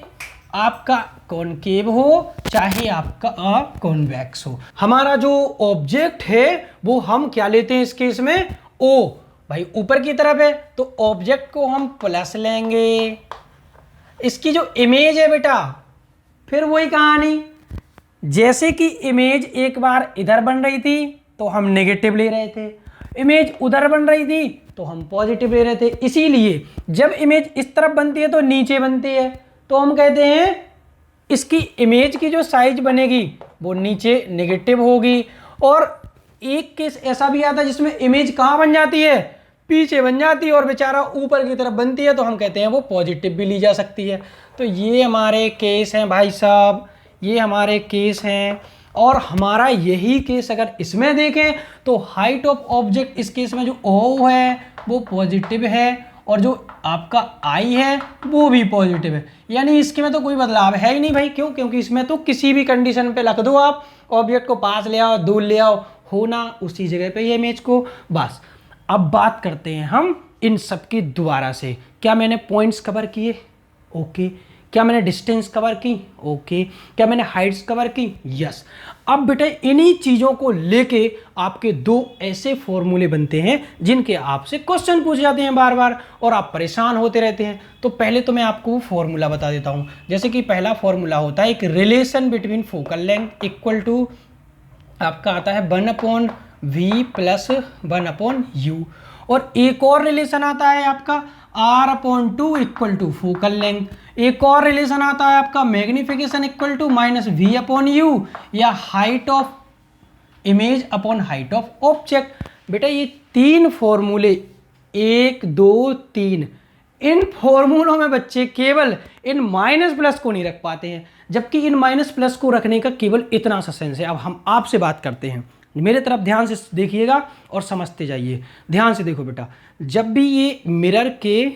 आपका कॉनकेव हो चाहे आपका कॉन्वेक्स हो, हमारा जो ऑब्जेक्ट है वो हम क्या लेते हैं इस केस में? ओ भाई ऊपर की तरफ है तो ऑब्जेक्ट को हम प्लस लेंगे। इसकी जो इमेज है बेटा फिर वही कहानी, जैसे कि इमेज एक बार इधर बन रही थी तो हम नेगेटिव ले रहे थे, इमेज उधर बन रही थी तो हम पॉजिटिव ले रहे थे। इसीलिए जब इमेज इस तरफ बनती है तो नीचे बनती है, तो हम कहते हैं इसकी इमेज की जो साइज बनेगी वो नीचे नेगेटिव होगी। और एक केस ऐसा भी आता है जिसमें इमेज कहाँ बन जाती है? पीछे बन जाती है और बेचारा ऊपर की तरफ बनती है, तो हम कहते हैं वो पॉजिटिव भी ली जा सकती है। तो ये हमारे केस हैं भाई साहब, ये हमारे केस हैं। और हमारा यही केस अगर इसमें देखें तो हाइट ऑफ ऑब्जेक्ट इस केस में जो ओ है वो पॉजिटिव है और जो आपका आई है वो भी पॉजिटिव है, यानी इसके में तो कोई बदलाव है ही नहीं भाई। क्यों? क्योंकि इसमें तो किसी भी कंडीशन पे रख दो आप, ऑब्जेक्ट को पास ले आओ दूर ले आओ, होना उसी जगह पे ये इमेज को बस। अब बात करते हैं हम इन सब की दोबारा से। क्या मैंने पॉइंट्स कवर किए? ओके। क्या मैंने डिस्टेंस कवर की? ओके। क्या मैंने हाइट्स कवर की? यस। अब बेटा इन्हीं चीज़ों को लेके आपके दो ऐसे फॉर्मूले बनते हैं जिनके आपसे क्वेश्चन पूछ जाते हैं बार बार और आप परेशान होते रहते हैं। तो पहले तो मैं आपको वो फॉर्मूला बता देता हूँ। जैसे कि पहला फॉर्मूला होता है एक relation between focal length equal to आपका आता है 1/v प्लस 1/u। और एक और रिलेशन आता है आपका r/2 equal to focal length. एक और रिलेशन आता है आपका मैग्निफिकेशन इक्वल टू -v/u या height of image upon height of object. बेटा ये तीन फॉर्मूले 1 2 3, इन फॉर्मूलों में बच्चे केवल इन माइनस प्लस को नहीं रख पाते हैं, जबकि इन माइनस प्लस को रखने का केवल इतना सा सेंस है। अब हम आपसे बात करते हैं, मेरे तरफ ध्यान से देखिएगा और समझते जाइए। ध्यान से देखो बेटा, जब भी ये मिरर के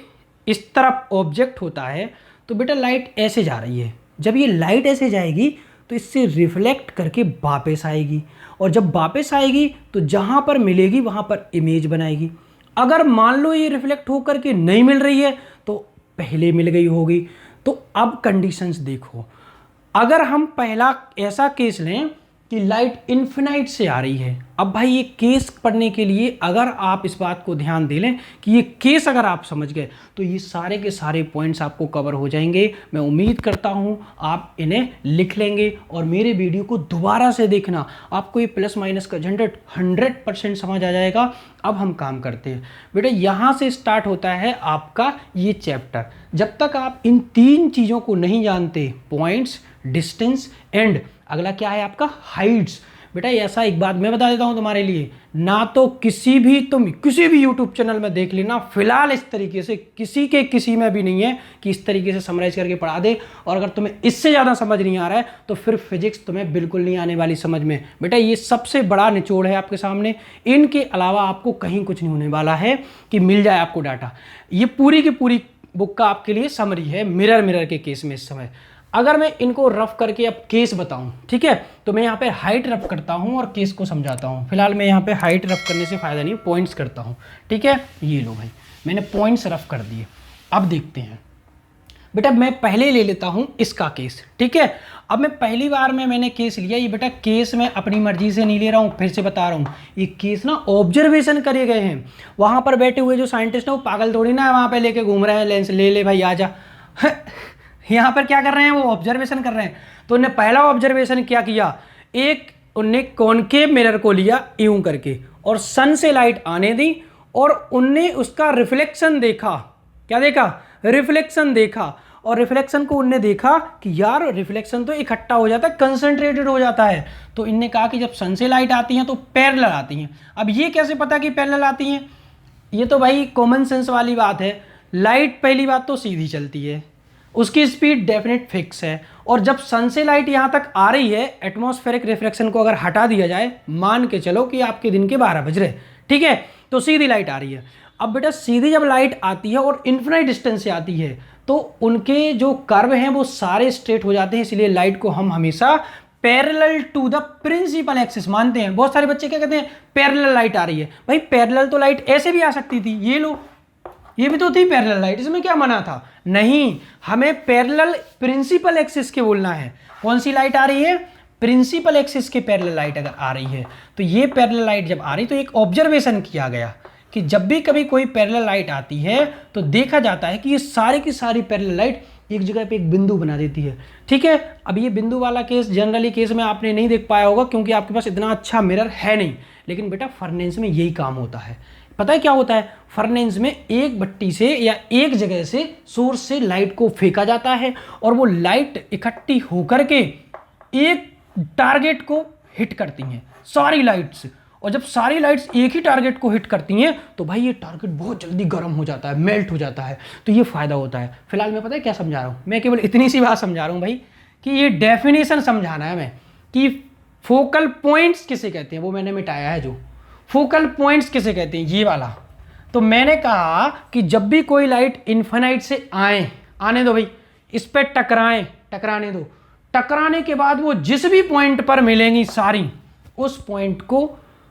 इस तरफ ऑब्जेक्ट होता है तो बेटा लाइट ऐसे जा रही है। जब ये लाइट ऐसे जाएगी तो इससे रिफ्लेक्ट करके वापस आएगी, और जब वापस आएगी तो जहाँ पर मिलेगी वहाँ पर इमेज बनाएगी। अगर मान लो ये रिफ्लेक्ट होकर के नहीं मिल रही है तो पहले मिल गई होगी। तो अब कंडीशंस देखो, अगर हम पहला ऐसा केस लें कि लाइट इन्फिनाइट से आ रही है। अब भाई ये केस पढ़ने के लिए अगर आप इस बात को ध्यान दे लें कि ये केस अगर आप समझ गए तो ये सारे के सारे पॉइंट्स आपको कवर हो जाएंगे। मैं उम्मीद करता हूँ आप इन्हें लिख लेंगे और मेरे वीडियो को दोबारा से देखना, आपको ये प्लस माइनस का झंझट 100% समझ आ जाएगा। अब हम काम करते हैं बेटा, यहाँ से स्टार्ट होता है आपका ये चैप्टर। जब तक आप इन तीन चीज़ों को नहीं जानते, पॉइंट्स, डिस्टेंस एंड अगला क्या है आपका हाइट्स, बेटा ऐसा एक बात मैं बता देता हूं तुम्हारे लिए, ना तो तुम किसी भी यूट्यूब चैनल में देख लेना, फिलहाल इस तरीके से किसी में भी नहीं है कि इस तरीके से समराइज करके पढ़ा दे। और अगर तुम्हें इससे ज़्यादा समझ नहीं आ रहा है तो फिर फिजिक्स तुम्हें बिल्कुल नहीं आने वाली समझ में। बेटा ये सबसे बड़ा निचोड़ है आपके सामने, इनके अलावा आपको कहीं कुछ नहीं होने वाला है कि मिल जाए आपको डाटा। ये पूरी की पूरी बुक का आपके लिए समरी है मिरर के केस में इस समय। अगर मैं इनको रफ करके अब केस बताऊं, ठीक है, तो मैं यहाँ पे हाइट रफ करता हूं और केस को समझाता हूं। फिलहाल मैं यहाँ पे हाइट रफ करने से फ़ायदा नहीं, पॉइंट्स करता हूं, ठीक है। ये लो भाई, मैंने पॉइंट्स रफ कर दिए। अब देखते हैं बेटा, मैं पहले ले लेता हूं इसका केस, ठीक है। अब मैं पहली बार में मैंने केस लिया, ये बेटा केस मैं अपनी मर्जी से नहीं ले रहा हूँ, फिर से बता रहा हूँ, ये केस ना ऑब्जर्वेशन करे गए हैं। वहाँ पर बैठे हुए जो साइंटिस्ट हैं वो पागल थोड़ी ना है, वहाँ पर लेके घूम रहे हैं लेंस, ले भाई आ जा। यहाँ पर क्या कर रहे हैं, वो ऑब्जर्वेशन कर रहे हैं। तो उन्हें पहला ऑब्जर्वेशन क्या किया, उनने कॉनकेव मिरर को लिया यूं करके और सन से लाइट आने दी और उनने उसका रिफ्लेक्शन देखा। क्या देखा? रिफ्लेक्शन देखा। और रिफ्लेक्शन को उनने देखा कि यार रिफ्लेक्शन तो इकट्ठा हो जाता है, कंसंट्रेटेड हो जाता है। तो इनने कहा कि जब सन से लाइट आती हैं तो पैरेलल आती हैं। अब ये कैसे पता कि पैरेलल आती हैं? ये तो भाई कॉमन सेंस वाली बात है। लाइट पहली बात तो सीधी चलती है, उसकी स्पीड डेफिनेट फिक्स है, और जब सन से लाइट यहाँ तक आ रही है, एटमॉस्फेरिक रिफ्लेक्शन को अगर हटा दिया जाए, मान के चलो कि आपके दिन के 12 बज रहे, ठीक है, तो सीधी लाइट आ रही है। अब बेटा सीधी जब लाइट आती है और इन्फिनाइट डिस्टेंस से आती है तो उनके जो कर्व हैं वो सारे स्ट्रेट हो जाते हैं, इसलिए लाइट को हम हमेशा parallel to the principal axis मानते हैं। बहुत सारे बच्चे क्या कहते हैं, पैरेलल लाइट आ रही है। भाई पैरेलल तो लाइट ऐसे भी आ सकती थी, ये लो, ये भी तो थी पैरेलल लाइट, इसमें क्या मना था? नहीं, हमें पैरेलल प्रिंसिपल एक्सिस के बोलना है। कौन सी लाइट आ रही है? प्रिंसिपल एक्सिस के पैरेलल लाइट अगर आ रही है तो ये पैरेलल लाइट जब आ रही तो एक ऑब्जर्वेशन किया गया कि जब भी कभी कोई पैरेलल लाइट आती है तो देखा जाता है कि ये सारी की सारी पैरेलल लाइट एक जगह पे एक बिंदु बना देती है। ठीक है, अब ये बिंदु वाला केस जनरली केस में आपने नहीं देख पाया होगा क्योंकि आपके पास इतना अच्छा मिरर है नहीं, लेकिन बेटा फर्नेस में यही काम होता है। पता है क्या होता है? फर्नेस में एक भट्टी से या एक जगह से सोर्स से लाइट को फेंका जाता है और वो लाइट इकट्ठी होकर के एक टारगेट को हिट करती हैं, सारी लाइट्स। और जब सारी लाइट्स एक ही टारगेट को हिट करती हैं तो भाई ये टारगेट बहुत जल्दी गर्म हो जाता है, मेल्ट हो जाता है, तो ये फायदा होता है। फिलहाल मैं पता है क्या समझा रहा हूँ, मैं केवल इतनी सी बात समझा रहा हूँ भाई कि ये डेफिनेशन समझाना है मैं कि फोकल पॉइंट्स किसे कहते हैं, वो मैंने मिटाया है। जो फोकल पॉइंट्स किसे कहते हैं, ये वाला। तो मैंने कहा कि जब भी कोई लाइट इन्फिनाइट से आए, आने दो भाई, इस पर टकराएं, टकराने दो, टकराने के बाद वो जिस भी पॉइंट पर मिलेंगी सारी, उस पॉइंट को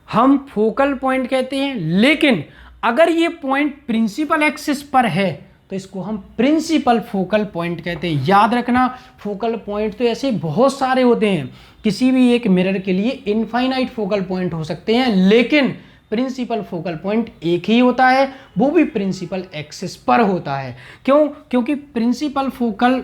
हम फोकल पॉइंट कहते हैं। लेकिन अगर ये पॉइंट प्रिंसिपल एक्सिस पर है तो इसको हम प्रिंसिपल फोकल पॉइंट कहते हैं। याद रखना, फोकल पॉइंट तो ऐसे बहुत सारे होते हैं, किसी भी एक मिरर के लिए इनफाइनाइट फोकल पॉइंट हो सकते हैं, लेकिन प्रिंसिपल फोकल पॉइंट एक ही होता है, वो भी प्रिंसिपल एक्सिस पर होता है। क्यों? क्योंकि principal focal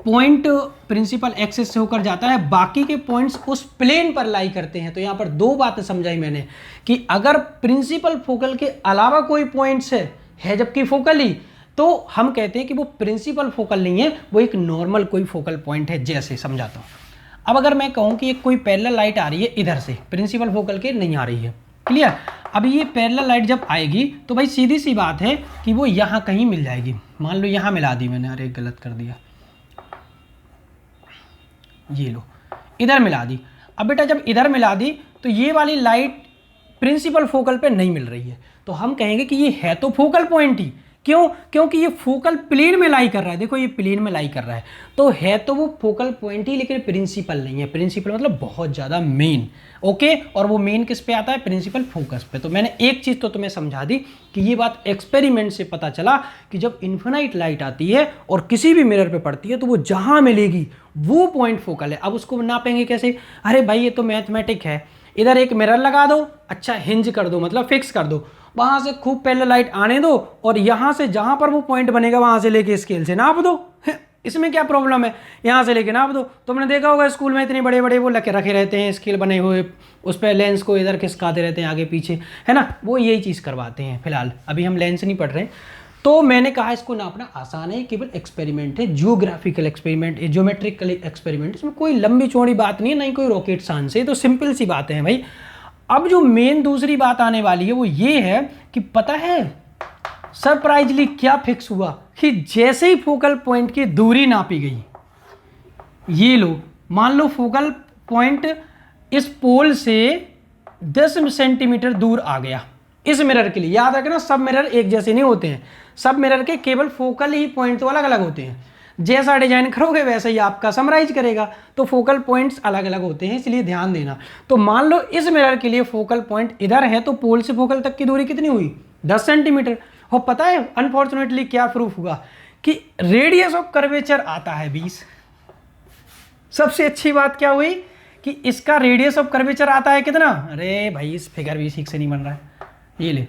point principal axis से होकर जाता है, बाकी के पॉइंट्स उस प्लेन पर लाई करते हैं। तो यहाँ पर दो बातें समझाई मैंने कि अगर प्रिंसिपल फोकल के अलावा कोई पॉइंट्स है जबकि फोकली, तो हम कहते हैं कि वो प्रिंसिपल फोकल नहीं है, वो एक नॉर्मल कोई फोकल पॉइंट है। जैसे समझाता हूँ, अब अगर मैं कहूँ कि एक कोई पैरेलल लाइट आ रही है इधर से, प्रिंसिपल फोकल के नहीं आ रही है, क्लियर? अब ये पैरेलल लाइट जब आएगी तो भाई सीधी सी बात है कि वो यहाँ कहीं मिल जाएगी। मान लो यहाँ मिला दी मैंने, अरे गलत कर दिया, ये लो इधर मिला दी। अब बेटा जब इधर मिला दी तो ये वाली लाइट प्रिंसिपल फोकल पे नहीं मिल रही है, तो हम कहेंगे कि ये है तो फोकल पॉइंट ही। क्यों? क्योंकि ये फोकल प्लेन में लाई कर रहा है, देखो ये प्लेन में लाई कर रहा है, तो है तो वो फोकल पॉइंट ही, लेकिन प्रिंसिपल नहीं है। प्रिंसिपल मतलब बहुत ज़्यादा मेन, ओके? और वो मेन किस पे आता है? प्रिंसिपल फोकस पे। तो मैंने एक चीज़ तो तुम्हें समझा दी कि ये बात एक्सपेरिमेंट से पता चला कि जब इन्फिनाइट लाइट आती है और किसी भी मिरर पे पड़ती है तो वो जहाँ मिलेगी वो पॉइंट फोकल है। अब उसको नापेंगे कैसे? अरे भाई ये तो मैथमेटिक है, इधर एक मिरर लगा दो, अच्छा हिंज कर दो, मतलब फिक्स कर दो, वहां से खूब पैरेलल लाइट आने दो और यहां से जहां पर वो पॉइंट बनेगा वहां से लेके स्केल से नाप दो। इसमें क्या प्रॉब्लम है? यहां से लेके नाप दो। तुमने देखा होगा स्कूल में इतने बड़े बड़े वो रखे रहते हैं स्केल बने हुए, उस पर लेंस को इधर खिसकाते रहते हैं आगे पीछे, है ना? वो यही चीज़ करवाते हैं। फिलहाल अभी हम लेंस नहीं पढ़ रहे, तो मैंने कहा इसको नापना आसान है, केवल एक्सपेरिमेंट है, जियोग्राफिकल एक्सपेरिमेंट, ज्योमेट्रिकल एक्सपेरिमेंट, इसमें कोई लंबी चौड़ी बात नहीं है, नहीं कोई रॉकेट साइंस है, तो सिंपल सी बातें हैं भाई। अब जो मेन दूसरी बात आने वाली है वो ये है कि पता है सरप्राइजली क्या फिक्स हुआ कि जैसे ही फोकल पॉइंट की दूरी नापी गई, ये लो मान लो फोकल पॉइंट इस पोल से 10 सेंटीमीटर दूर आ गया इस मिरर के लिए। याद रखना सब मिरर एक जैसे नहीं होते हैं, सब मिरर के केवल फोकल ही पॉइंट तो अलग अलग होते हैं। जैसा डिजाइन करोगे वैसे ही आपका समराइज करेगा, तो फोकल पॉइंट्स अलग अलग होते हैं, इसलिए ध्यान देना। तो मान लो इस मिरर के लिए फोकल पॉइंट इधर है, तो पोल से फोकल तक की दूरी कितनी हुई? 10 सेंटीमीटर। और पता है अनफॉर्चुनेटली क्या प्रूफ हुआ कि रेडियस ऑफ कर्वेचर आता है 20। सबसे अच्छी बात क्या हुई कि इसका रेडियस ऑफ कर्वेचर आता है कितना? अरे भाई इस फिगर भी ठीक से नहीं बन रहा है, ये ले,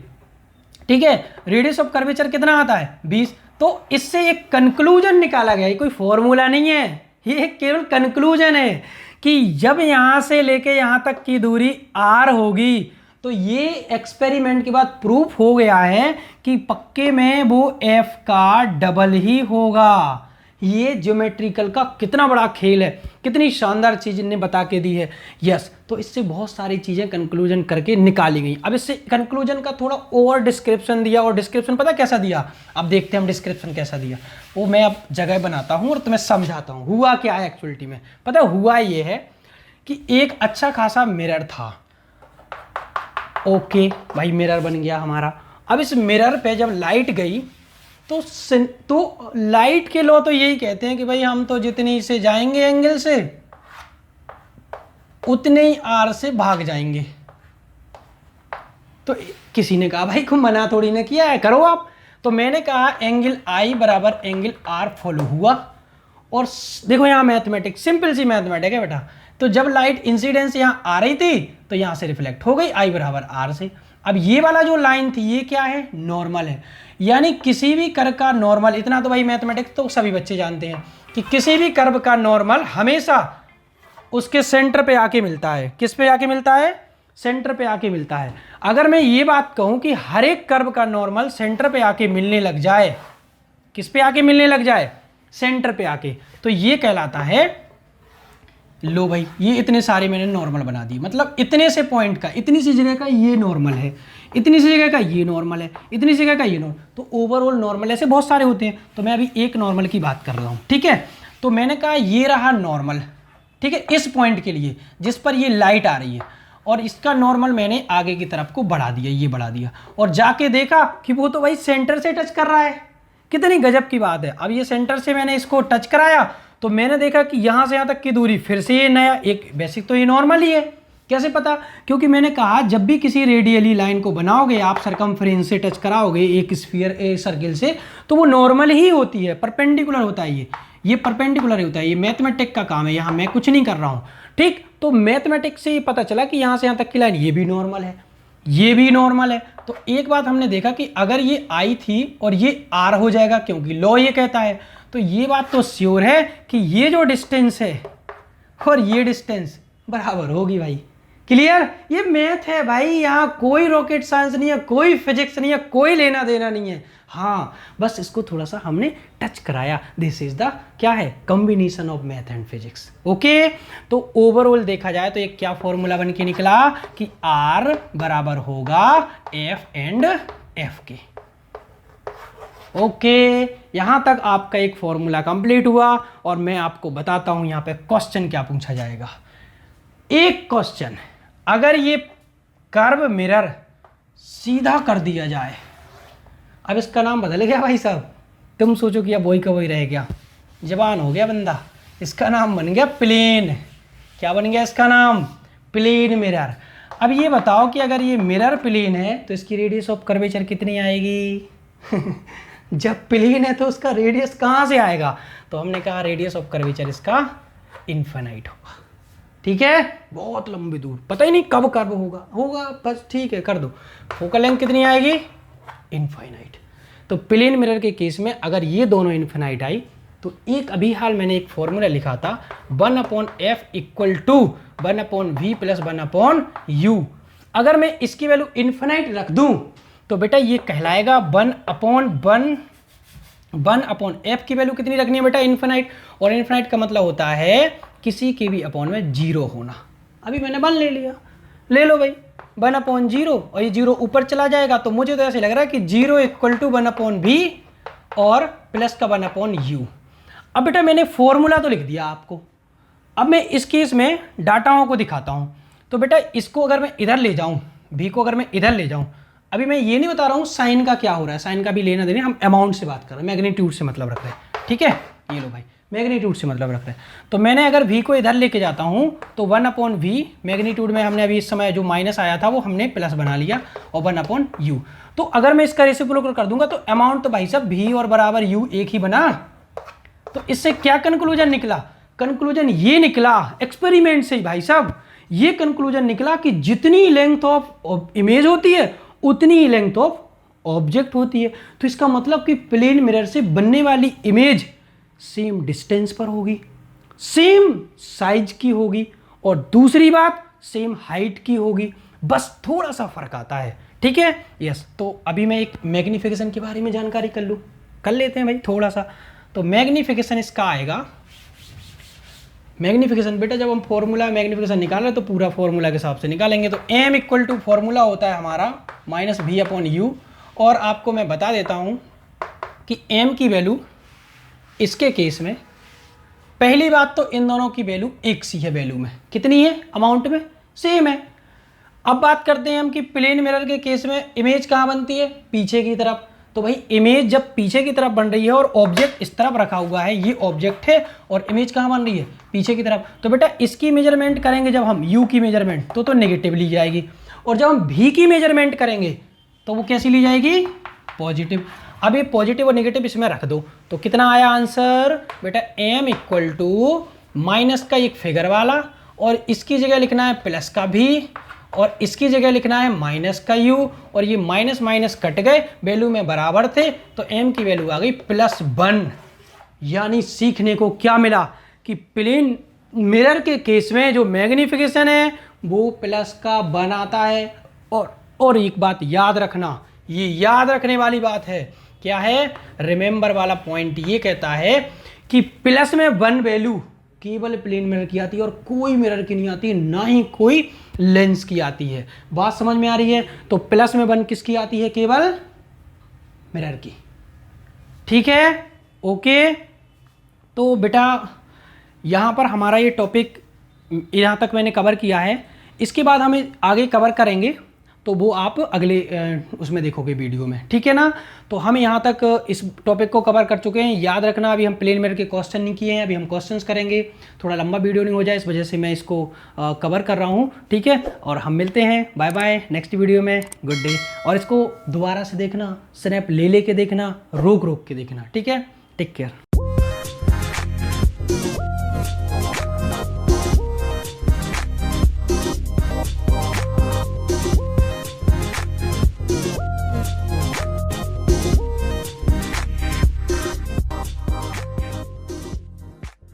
ठीक है, रेडियस ऑफ कर्वेचर कितना आता है? 20। तो इससे एक कंक्लूजन निकाला गया, ये कोई फॉर्मूला नहीं है, ये केवल कंक्लूजन है कि जब यहां से लेके यहां तक की दूरी r होगी तो ये एक्सपेरिमेंट के बाद प्रूफ हो गया है कि पक्के में वो f का डबल ही होगा। ये ज्योमेट्रिकल का कितना बड़ा खेल है, कितनी शानदार चीज इन्हें बता के दी है। यस, तो इससे बहुत सारी चीजें कंक्लूजन करके निकाली गई। अब इससे कंक्लूजन का थोड़ा ओवर डिस्क्रिप्शन दिया, और डिस्क्रिप्शन पता कैसा दिया? अब देखते हैं हम डिस्क्रिप्शन कैसा दिया, वो मैं अब जगह बनाता हूँ और तुम्हें समझाता हूँ हुआ क्या है एक्चुअलिटी में। पता हुआ ये है कि एक अच्छा खासा मिरर था, ओके भाई मिरर बन गया हमारा। अब इस मिरर पे जब लाइट गई तो लाइट के लॉ तो यही कहते हैं कि भाई हम तो जितनी से जाएंगे एंगल से उतने ही आर से भाग जाएंगे। तो किसी ने कहा भाई को मना थोड़ी ना किया है, करो आप। तो मैंने कहा एंगल आई बराबर एंगल आर फॉलो हुआ। और देखो यहाँ मैथमेटिक्स, सिंपल सी मैथमेटिक है बेटा। तो जब लाइट इंसिडेंस यहाँ आ रही थी तो यहाँ से रिफ्लेक्ट हो गई आई बराबर आर से। अब ये वाला जो लाइन थी ये क्या है, नॉर्मल है। यानी किसी भी कर्व का नॉर्मल, इतना तो भाई मैथमेटिक्स तो सभी बच्चे जानते हैं कि किसी भी कर्व का नॉर्मल हमेशा उसके सेंटर पे आके मिलता है। किस पे आके मिलता है, सेंटर पे आके मिलता है। अगर मैं ये बात कहूं कि हर एक कर्व का नॉर्मल सेंटर पे आके मिलने लग जाए, किस पे आके मिलने लग जाए, सेंटर पे आके, तो ये कहलाता है, लो भाई ये इतने सारे मैंने नॉर्मल बना दिए। मतलब इतने से पॉइंट का, इतनी सी जगह का ये नॉर्मल है, इतनी सी जगह का ये नॉर्मल है, इतनी सी जगह का ये नॉर्मल, तो ओवरऑल नॉर्मल ऐसे बहुत सारे होते हैं। तो मैं अभी एक नॉर्मल की बात कर रहा हूँ, ठीक है। तो मैंने कहा ये रहा नॉर्मल, ठीक है, इस पॉइंट के लिए जिस पर ये लाइट आ रही है, और इसका नॉर्मल मैंने आगे की तरफ को बढ़ा दिया, ये बढ़ा दिया, और जाके देखा कि वो तो भाई सेंटर से टच कर रहा है। कितनी गजब की बात है। अब ये सेंटर से मैंने इसको टच कराया तो मैंने देखा कि यहाँ से यहाँ तक की दूरी फिर से ये नया एक बेसिक, तो ये नॉर्मल ही है। कैसे पता, क्योंकि मैंने कहा जब भी किसी रेडियली लाइन को बनाओगे आप, सरकमफ्रेंस से टच कराओगे एक स्फीयर एक सर्किल से, तो वो नॉर्मल ही होती है, परपेंडिकुलर होता है ये परपेंडिकुलर ही होता है। ये मैथमेटिक्स का काम है, यहाँ मैं कुछ नहीं कर रहा हूँ, ठीक। तो मैथमेटिक्स से ये पता चला कि यहाँ से यहाँ तक की लाइन ये भी नॉर्मल है, ये भी नॉर्मल है। तो एक बात हमने देखा कि अगर ये आई थी और ये आर हो जाएगा, क्योंकि लॉ ये कहता है, तो ये बात तो श्योर है कि ये जो डिस्टेंस है और ये डिस्टेंस बराबर होगी भाई। क्लियर, ये मैथ है भाई, यहाँ कोई रॉकेट साइंस नहीं है, कोई फिजिक्स नहीं है, कोई लेना देना नहीं है। हाँ, बस इसको थोड़ा सा हमने टच कराया। दिस इज द क्या है, combination of math and physics. Okay, तो ओवरऑल देखा जाए तो एक क्या फॉर्मूला बन के निकला कि आर बराबर होगा एफ एंड एफ के। ओके, यहां तक आपका एक फॉर्मूला कंप्लीट हुआ, और मैं आपको बताता हूं यहां पे क्वेश्चन क्या पूछा जाएगा। एक क्वेश्चन, अगर ये कर्व मिरर सीधा कर दिया जाए, अब इसका नाम बदल गया भाई साहब, तुम सोचो कि अब वही का वही रह गया, जवान हो गया बंदा, इसका नाम बन गया प्लेन। क्या बन गया इसका नाम, प्लेन मिरर। अब ये बताओ कि अगर ये मिरर प्लेन है तो इसकी रेडियस ऑफ कर्वेचर कितनी आएगी जब प्लेन है तो उसका रेडियस कहाँ से आएगा, तो हमने कहा रेडियस ऑफ कर्वेचर इसका इनफाइनाइट होगा। ठीक है, बहुत लंबी दूर, पता ही नहीं कब कर्व होगा बस, ठीक है कर दो। फोकल लेंथ कितनी आएगी, इनफाइनाइट। तो प्लेन मिरर के केस में अगर ये दोनों इनफाइनाइट आई, तो एक अभी हाल मैंने एक फॉर्मूला लिखा था 1/f equal to 1/v plus 1/u। अगर मैं इसकी वैल्यू इनफाइनाइट रख दूं तो बेटा ये कहलाएगा 1/f की वैल्यू कितनी रखनी है बेटा, इनफाइनाइट। और इनफाइनाइट का मतलब होता है किसी के भी अपॉन में जीरो होना। अभी मैंने 1 ले लिया, ले लो भाई 1/0, और ये जीरो ऊपर चला जाएगा, तो मुझे तो ऐसे लग रहा है कि 0 इक्वल टू 1/v और प्लस का 1/u। अब बेटा मैंने फॉर्मूला तो लिख दिया आपको, अब मैं इस केस में डाटाओं को दिखाता हूं। तो बेटा इसको अगर मैं इधर ले जाऊं, v को अगर मैं इधर ले जाऊं, अभी मैं ये नहीं बता रहा हूं साइन का क्या हो रहा है, साइन का भी लेना देना, हम अमाउंट से बात कर रहे हैं, मैग्नीट्यूड से मतलब रख रहे हैं। ठीक है, ये लो भाई मैग्नीट्यूड से मतलब रख रहे हैं। तो मैंने अगर v को इधर लेके जाता हूं तो 1/v, मैग्नीट्यूड में हमने अभी इस समय जो माइनस आया था वो हमने प्लस बना लिया, और 1/u। तो अगर मैं इसका रेसिप्रोकल कर दूंगा तो अमाउंट तो भाई साहब v और बराबर u एक ही बना। तो इससे क्या कंक्लूजन निकला, कंक्लूजन ये निकला एक्सपेरिमेंट से भाई साहब, ये कंक्लूजन निकला कि जितनी लेंथ ऑफ इमेज होती है उतनी ही लेंथ ऑफ ऑब्जेक्ट होती है। तो इसका मतलब कि प्लेन मिरर से बनने वाली इमेज सेम डिस्टेंस पर होगी, सेम साइज की होगी, और दूसरी बात सेम हाइट की होगी, बस थोड़ा सा फर्क आता है। ठीक है, यस। तो अभी मैं एक मैग्निफिकेशन के बारे में जानकारी कर लेते हैं भाई थोड़ा सा। तो मैग्निफिकेशन इसका आएगा, मैग्निफिकेशन बेटा जब हम फॉर्मूला मैग्निफिकेशन निकाल रहे तो पूरा फॉर्मूला के हिसाब से निकालेंगे। तो m इक्वल टू फॉर्मूला होता है हमारा -v/u, और आपको मैं बता देता हूं कि m की वैल्यू इसके केस में, पहली बात तो इन दोनों की वैल्यू एक सी है, वैल्यू में कितनी है, अमाउंट में सेम है। अब बात करते हैं हम कि प्लेन मिरर के केस में इमेज कहाँ बनती है, पीछे की तरफ। तो भाई इमेज जब पीछे की तरफ बन रही है और ऑब्जेक्ट इस तरफ रखा हुआ है, ये ऑब्जेक्ट है और इमेज कहाँ बन रही है, पीछे की तरफ, तो बेटा इसकी मेजरमेंट करेंगे जब हम u की मेजरमेंट तो नेगेटिव ली जाएगी, और जब हम v की मेजरमेंट करेंगे तो वो कैसी ली जाएगी, पॉजिटिव। अब ये पॉजिटिव और नेगेटिव इसमें रख दो, तो कितना आया आंसर बेटा, m इक्वल टू माइनस का एक फिगर वाला, और इसकी जगह लिखना है प्लस का v, और इसकी जगह लिखना है माइनस का u, और ये माइनस माइनस कट गए, वैल्यू में बराबर थे, तो m की वैल्यू आ गई +1। यानी सीखने को क्या मिला कि प्लेन मिरर के केस में जो मैग्निफिकेशन है वो +1 आता है। और एक बात याद रखना, ये याद रखने वाली बात है, क्या है, रिमेंबर वाला पॉइंट ये कहता है कि +1 वैल्यू केवल प्लेन मिरर की आती है और कोई मिरर की नहीं आती, ना ही कोई लेंस की आती है। बात समझ में आ रही है? तो +1 किसकी आती है, केवल मिरर की। ठीक है, ओके। तो बेटा यहाँ पर हमारा ये टॉपिक यहाँ तक मैंने कवर किया है, इसके बाद हम आगे कवर करेंगे, तो वो आप अगले उसमें देखोगे वीडियो में, ठीक है ना। तो हम यहाँ तक इस टॉपिक को कवर कर चुके हैं। याद रखना अभी हम प्लेन मिरर के क्वेश्चन नहीं किए हैं, अभी हम क्वेश्चंस करेंगे, थोड़ा लंबा वीडियो नहीं हो जाए इस वजह से मैं इसको कवर कर रहा हूँ, ठीक है। और हम मिलते हैं, बाय बाय नेक्स्ट वीडियो में, गुड डे। और इसको दोबारा से देखना, स्नैप ले लेके देखना, रोक रोक के देखना, ठीक है। Take care.